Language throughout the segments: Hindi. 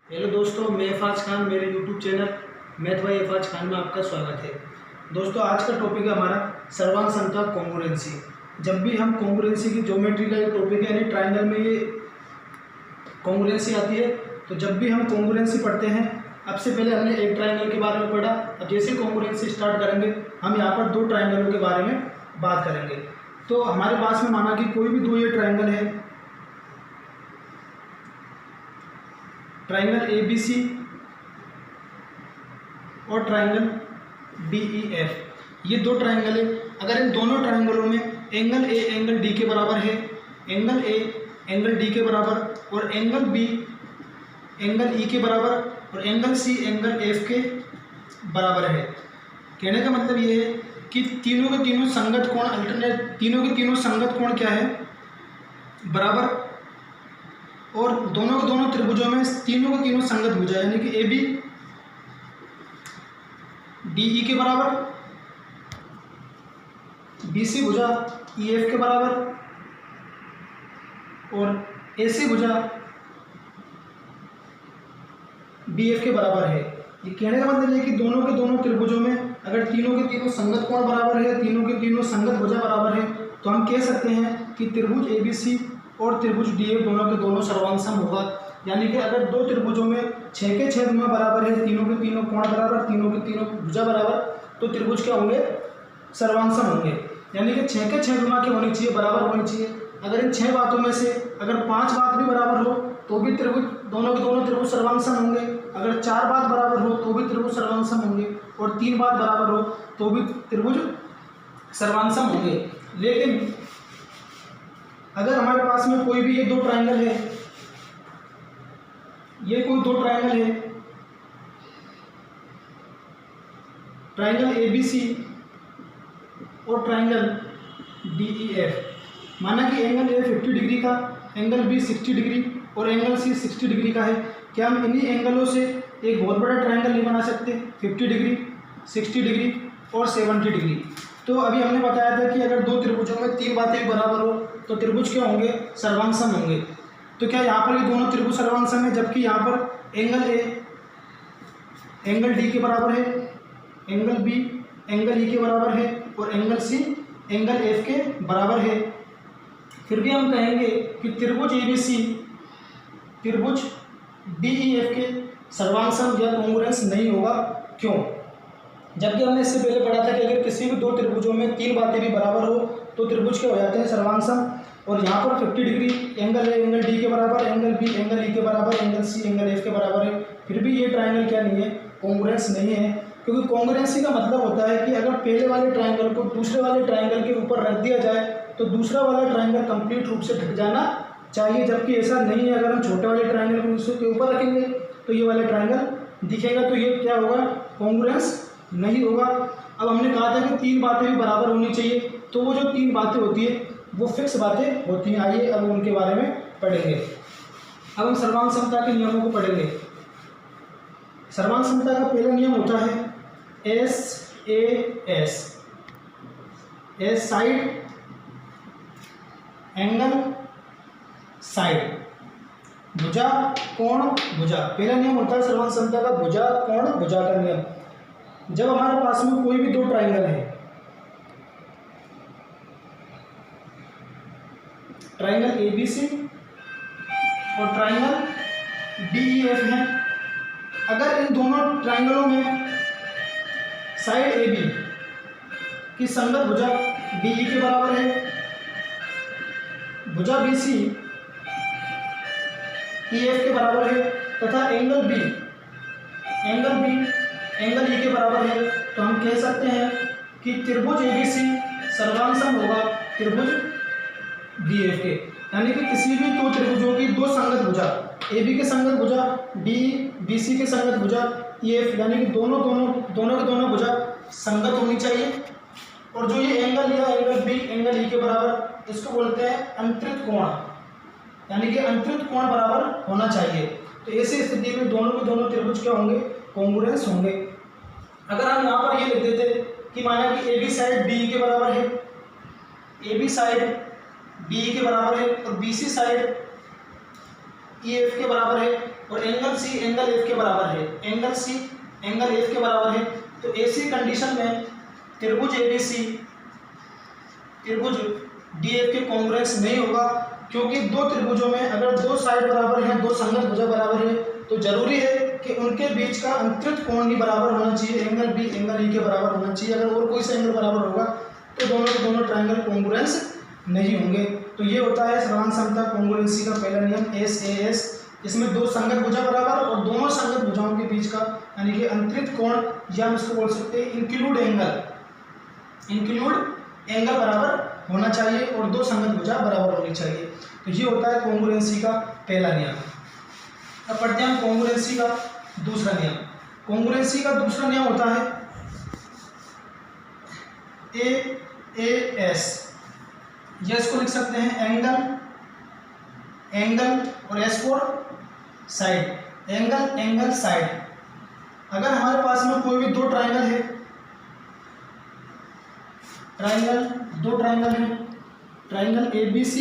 हेलो दोस्तों, मैं इफ़ाज़ खान, मेरे YouTube channel math by Ifaz Khan में आपका स्वागत है। दोस्तों, आज का टॉपिक है हमारा सर्वांग समता कॉन्ग्रुएंसी। जब भी हम कॉन्ग्रुएंसी की ज्योमेट्री का ये टॉपिक है, यानी ट्राइंगल में ये कॉन्ग्रुएंसी आती है, तो जब भी हम कॉन्ग्रुएंसी पढ़ते हैं, अब से पहले हमने एक ट्राइंगल के बारे में पढ़ा। अब जैसे कॉन्ग्रुएंसी स्टार्ट करेंगे, हम यहाँ पर दो ट्राइंगलों के बारे में बात करेंगे। तो हमारे पास में माना कि कोई भी दो ये ट्राइंगल है, ट्राइंगल ए बी सी और ट्राइंगल डी ई एफ। ये दो ट्राइंगल है। अगर इन दोनों ट्राइंगलों में एंगल ए एंगल डी के बराबर है, एंगल ए एंगल डी के बराबर और एंगल बी एंगल ई के बराबर और एंगल सी एंगल एफ के बराबर है। कहने का मतलब ये है कि तीनों के तीनों संगत कोण अल्टरनेट, तीनों के तीनों संगत कोण क्या है, बराबर, और दोनों के दोनों त्रिभुजों में तीनों के तीनों संगत भुजा, यानी कि ए बी डी ई के बराबर, बी सी भुजा ई एफ के बराबर और ए सी भुजा बी एफ के बराबर है। ये कहने का मतलब है कि दोनों के दोनों त्रिभुजों में अगर तीनों के तीनों संगत कोण बराबर है, तीनों के तीनों संगत भुजा बराबर है, तो हम कह सकते हैं कि त्रिभुज ए बी सी और त्रिभुज डी एफ दोनों के दोनों सर्वांग सम होगा। यानी कि अगर दो त्रिभुजों में 6 के 6 गुना बराबर है, तीनों के तीनों कोण बराबर, तीनों के तीनों भुजा बराबर, तो त्रिभुज क्या होंगे, सर्वांग सम होंगे। यानी कि 6 के 6 गुना की होनी चाहिए, बराबर होनी चाहिए। अगर इन 6 बातों में से अगर 5 बात भी बराबर हो तो भी त्रिभुज, दोनों के दोनों त्रिभुज सर्वांग सम होंगे। अगर 4 बात बराबर हो तो भी त्रिभुज सर्वांग सम होंगे और 3 बात बराबर हो तो भी त्रिभुज सर्वांग सम होंगे। लेकिन अगर हमारे पास में कोई भी ये दो ट्राइंगल है, ये कोई दो ट्राइंगल है, ट्राइंगल ए बी सी और ट्राइंगल डी ई एफ, माना कि एंगल ए 50 डिग्री का, एंगल बी 60 डिग्री और एंगल सी 60 डिग्री का है। क्या हम इन्हीं एंगलों से एक बहुत बड़ा ट्राइंगल नहीं बना सकते, 50 डिग्री, 60 डिग्री और 70 डिग्री? तो अभी हमने बताया था कि अगर दो त्रिभुजों में 3 बातें भी बराबर हो तो त्रिभुज क्या होंगे, सर्वांग सम होंगे। तो क्या यहाँ पर ये दोनों त्रिभुज सर्वांग सम है, जबकि यहाँ पर एंगल ए एंगल डी के बराबर है, एंगल बी एंगल ई के बराबर है और एंगल सी एंगल एफ के बराबर है। फिर भी हम कहेंगे कि त्रिभुज ए बी सी त्रिभुज डी ई एफ के सर्वांग सम या कॉन्ग्रुएंस नहीं होगा। क्यों? जबकि हमने इससे पहले पढ़ा था कि अगर किसी भी दो त्रिभुजों में 3 बातें भी बराबर हो तो त्रिभुज के हो जाते हैं सर्वांग सम। और यहाँ पर 50 degree angle A angle D के बराबर, एंगल बी एंगल ई के बराबर, एंगल सी एंगल एफ के बराबर है। फिर भी ये ट्राइंगल क्या नहीं है, कॉन्ग्रुएंस नहीं है। क्योंकि कॉन्ग्रुएंसी का मतलब होता है कि अगर पहले वाले ट्राइंगल को दूसरे वाले ट्राइंगल के ऊपर रख दिया जाए तो दूसरा वाला ट्राइंगल कंप्लीट रूप से ढक जाना चाहिए, जबकि ऐसा नहीं है। अगर हम छोटे वाले ट्राइंगल को दूसरे के ऊपर रखेंगे तो ये वाला ट्राइंगल दिखेगा, तो ये क्या होगा, कॉन्ग्रुएंस नहीं होगा। अब हमने कहा था कि 3 बातें भी बराबर होनी चाहिए, तो वो जो 3 बातें होती है वो फिक्स बातें होती हैं। आइए अब उनके बारे में पढ़ेंगे। अब हम सर्वांग समता के नियमों को पढ़ेंगे। सर्वांग समता का पहला नियम होता है S A S, S side angle side, भुजा कोण भुजा। पहला नियम होता है सर्वांग समता का भुजा कोण भुजा का नियम। जब हमारे पास में कोई भी दो ट्राइंगल है, ट्राइंगल ए बी सी और ट्राइंगल डी ई एफ है, अगर इन दोनों ट्राइंगलों में साइड ए बी की संगत भुजा डी ई के बराबर है, भुजा बी सी ई एफ के बराबर है तथा एंगल बी एंगल ई के बराबर है, तो हम कह सकते हैं कि त्रिभुज ए बी सी सर्वांग सम होगा त्रिभुज डी एफ के। यानी कि किसी भी दो त्रिभुजों की दो संगत भुजा, ए बी के संगत भुजा डी बी सी के संगत भुजा ई एफ, यानी कि दोनों के दोनों भुजा संगत होनी चाहिए। और जो ये एंगल या एंगल बी एंगल ई के बराबर, इसको बोलते हैं अंतरित कोण, यानी कि अंतरित कोण बराबर होना चाहिए। तो ऐसी स्थिति में दोनों के दोनों त्रिभुज क्या होंगे, कॉन्ग्रुएंस होंगे। अगर हम यहाँ पर ये लिख देते कि माना कि ए बी साइड डी के बराबर है, ए बी साइड डी के बराबर है और B C side E F के बराबर है, और एंगल सी एंगल एफ के बराबर है, एंगल सी एंगल एफ के बराबर है, तो ऐसी कंडीशन में त्रिभुज एबीसी त्रिभुज डीएफ के कॉन्ग्रुएंस नहीं होगा, क्योंकि दो त्रिभुजों में अगर दो साइड बराबर हैं, दो संगत भुजा बराबर है, तो जरूरी है कि उनके बीच का अंतरित कोण भी बराबर होना चाहिए, एंगल बी एंगल ई के बराबर होना चाहिए। अगर और कोई सा एंगल बराबर होगा तो दोनों के दोनों ट्रायंगल कॉन्ग्रुएंस नहीं होंगे। तो ये होता है सर्वांग समता कॉन्ग्रुएंसी का पहला नियम SAS। इसमें दो संगत भुजा बराबर और दोनों संगत भुजाओं के बीच का यानी कि अंतरित कोण, या हम इसको बोल सकते हैं इंक्लूड एंगल बराबर होना चाहिए और दो संगत भुजा बराबर होनी चाहिए। तो ये होता है कॉन्ग्रुएंसी का पहला नियम। अब पढ़ते हैं कॉन्ग्रुएंसी का दूसरा नियम। कॉन्ग्रुएंसी का दूसरा नियम होता है AAS, या इसको लिख सकते हैं एंगल और S for side, angle side. अगर हमारे पास में कोई भी दो ट्रायंगल है, ट्रायंगल ABC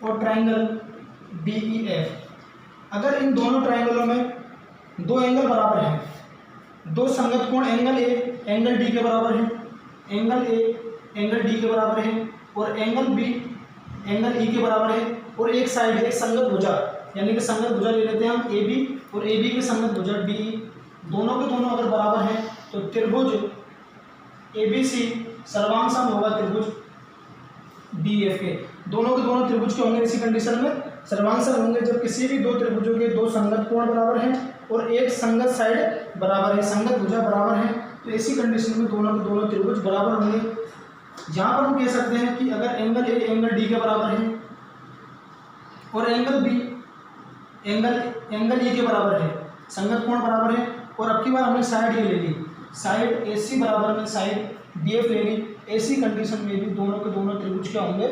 और ट्रायंगल DEF, अगर इन दोनों ट्रायंगलों में दो एंगल बराबर हैं, दो संगत कोण एंगल A एंगल D के बराबर है, एंगल A एंगल D के बराबर है और एंगल B एंगल E के बराबर है, और एक साइड है संगत भुजा, यानी कि संगत भुजा ले लेते हैं हम AB और AB के संगत भुजा DE, दोनों के दोनों अगर बराबर हैं तो त्रिभुज ABC सर्वांग सम होगा त्रिभुज DF के। दोनों के दोनों त्रिभुज के होंगे इसी कंडीशन में सर्वांग सम होंगे जब किसी भी दो त्रिभुजों के दो संगत कोण बराबर हैं और एक संगत साइड बराबर है, संगत भुजा बराबर है, तो ऐसी कंडीशन में दोनों के दोनों त्रिभुज बराबर होंगे। यहाँ पर हम कह सकते हैं कि अगर एंगल A एंगल D के बराबर है और एंगल B एंगल E के बराबर है, संगत कोण बराबर है, और अब की बार हमने साइड ये ले ली, साइड AC बराबर में साइड DF ले ली, ऐसी कंडीशन में भी दोनों के दोनों त्रिभुज क्या होंगे,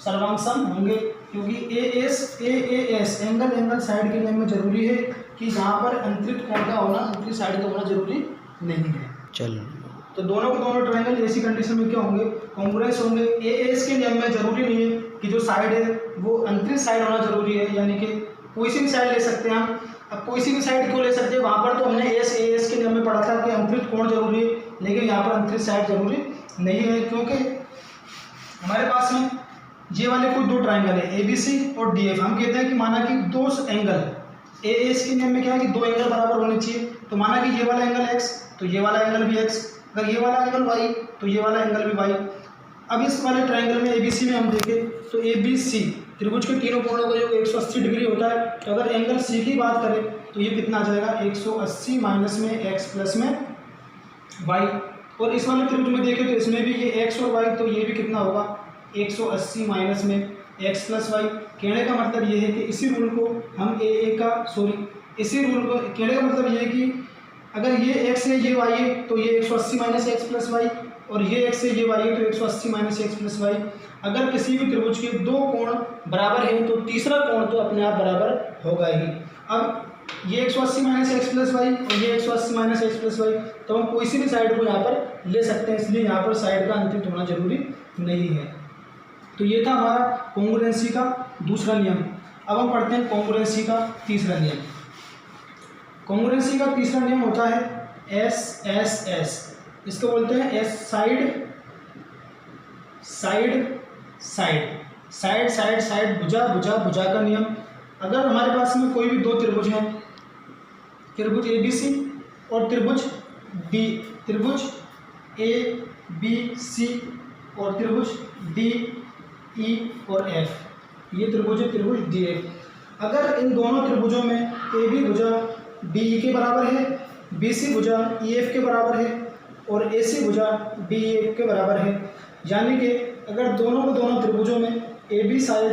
सर्वांग सम होंगे, क्योंकि AAS एंगल साइड के नियम में जरूरी है कि यहाँ पर अंतरित कोण का होना, अंतरित साइड का होना जरूरी नहीं है। चलो, तो दोनों के दोनों ट्रायंगल ऐसी कंडीशन में क्या होंगे, कॉन्ग्रुएंस होंगे। AAS के नियम में जरूरी नहीं है कि जो साइड है वो अंतरित साइड होना जरूरी है, यानी कि कोई सी भी साइड ले सकते हैं हम। अब कोई सी भी साइड क्यों ले सकते हैं, वहाँ पर तो हमने AAS के नियम में पढ़ा था कि अंतरित कोण जरूरी है, लेकिन यहाँ पर अंतरित साइड जरूरी नहीं है, क्योंकि हमारे पास में ये वाले कोई दो ट्रायंगल है ABC और DF। हम कहते हैं कि माना कि दो एंगल, AAS के नियम में क्या है कि दो एंगल बराबर होने चाहिए, तो माना कि ये वाला एंगल X तो ये वाला एंगल भी X, अगर ये वाला एंगल Y तो ये वाला एंगल भी Y। अब इस वाले ट्रायंगल में ABC में हम देखें तो ABC त्रिभुज के तीनों कोणों का योग 180 डिग्री होता है, तो अगर एंगल C की बात करें तो ये कितना आ जाएगा 180 माइनस में x प्लस में y। और इस वाले त्रिभुज में देखें तो इसमें भी ये x और y, तो ये भी कितना होगा 180 माइनस में x प्लस वाई। कहने का मतलब ये है कि इसी रूल को हम इसी रूल को कहने का मतलब ये है कि अगर ये x है ये y है तो ये 180 माइनस एक्स प्लस वाई, और ये x है ये y है तो 180 माइनस एक्स प्लस वाई। अगर किसी भी त्रिभुज के दो कोण बराबर हैं तो तीसरा कोण तो अपने आप बराबर होगा ही। अब ये 180 माइनस एक्स प्लस वाई और ये 180 माइनस एक्स प्लस वाई, तो हम कोई सी भी साइड को यहाँ पर ले सकते हैं, इसलिए यहाँ पर साइड का अंतरित होना जरूरी नहीं है। तो ये था हमारा कॉन्ग्रुएंसी का दूसरा नियम। अब हम पढ़ते हैं कॉन्ग्रुएंसी का तीसरा नियम। कॉन्ग्रुएंसी का तीसरा नियम होता है SSS, इसको बोलते हैं S side side side side side side भुजा भुजा भुजा का नियम। अगर हमारे पास में कोई भी दो त्रिभुज हैं, त्रिभुज ABC और त्रिभुज ABC और त्रिभुज DE और F, ये त्रिभुज है त्रिभुज DF। अगर इन दोनों त्रिभुजों में AB भुजा DE के बराबर है, BC भुजा EF के बराबर है और AC भुजा DEF के बराबर है, यानी कि अगर दोनों के दोनों त्रिभुजों में AB साइड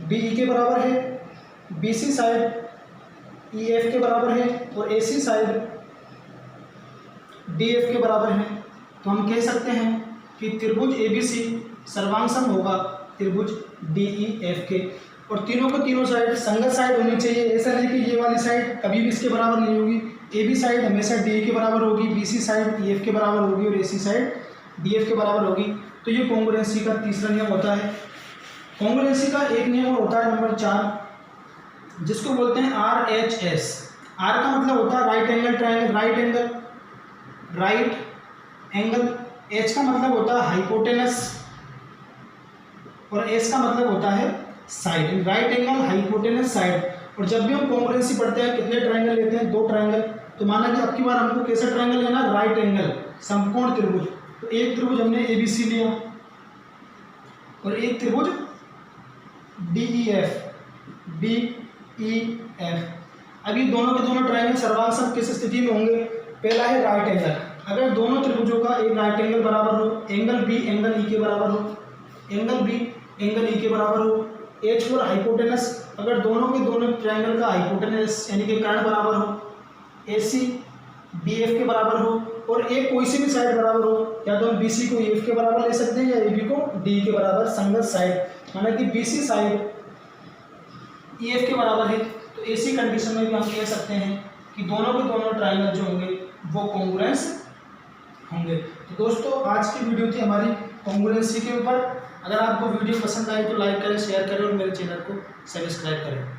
DE के बराबर है, BC साइड EF के बराबर है और AC साइड DF के बराबर है, तो हम कह सकते हैं कि त्रिभुज ABC सर्वांगसम होगा त्रिभुज DEF के। और तीनों को तीनों साइड संगत साइड होनी चाहिए, ऐसा नहीं कि ये वाली साइड कभी भी इसके बराबर नहीं होगी। AB साइड हमेशा DE के बराबर होगी, BC साइड EF के बराबर होगी और AC साइड DF के बराबर होगी। तो ये कॉन्ग्रुएंसी का तीसरा नियम होता है। कॉन्ग्रुएंसी का एक नियम और होता है नंबर 4, जिसको बोलते हैं RHS। आर का मतलब होता है right angle triangle, right angle. H का मतलब होता है हाइपोटेनस और एस का मतलब होता है side, right angle hypotenuse side. और जब भी हम कॉन्ग्रुएंसी पढ़ते हैं कितने ट्राइंगल लेते हैं, 2 ट्राइंगल। तो माना कि अब की बार हमको कैसा ट्राइंगल लेना, राइट एंगल समकोण त्रिभुज। तो एक त्रिभुज हमने ABC लिया और एक त्रिभुज DEF। अब ये दोनों के दोनों ट्राइंगल सर्वांग किस स्थिति में होंगे, पहला है राइट एंगल। अगर दोनों त्रिभुजों का एक राइट एंगल बराबर हो, एंगल B एंगल E के बराबर हो, एंगल B एंगल E के बराबर हो, एच और हाइपोटेनस, अगर दोनों के दोनों ट्राइंगल का हाइपोटेनस यानी कि कर्ण बराबर हो, AC BF के बराबर हो और एक कोई सी भी साइड बराबर हो, या तो हम BC को EF के बराबर ले सकते हैं या AB को DE के बराबर, संगत साइड माना कि BC साइड EF के बराबर है। तो ऐसी कंडीशन में भी हम कह सकते हैं कि दोनों के दोनों ट्राइंगल जो होंगे वो कॉन्ग्रुएंस होंगे। तो दोस्तों आज की वीडियो थी हमारी कॉन्ग्रुएंसी के ऊपर। अगर आपको वीडियो पसंद आए तो लाइक करें, शेयर करें और मेरे चैनल को सब्सक्राइब करें।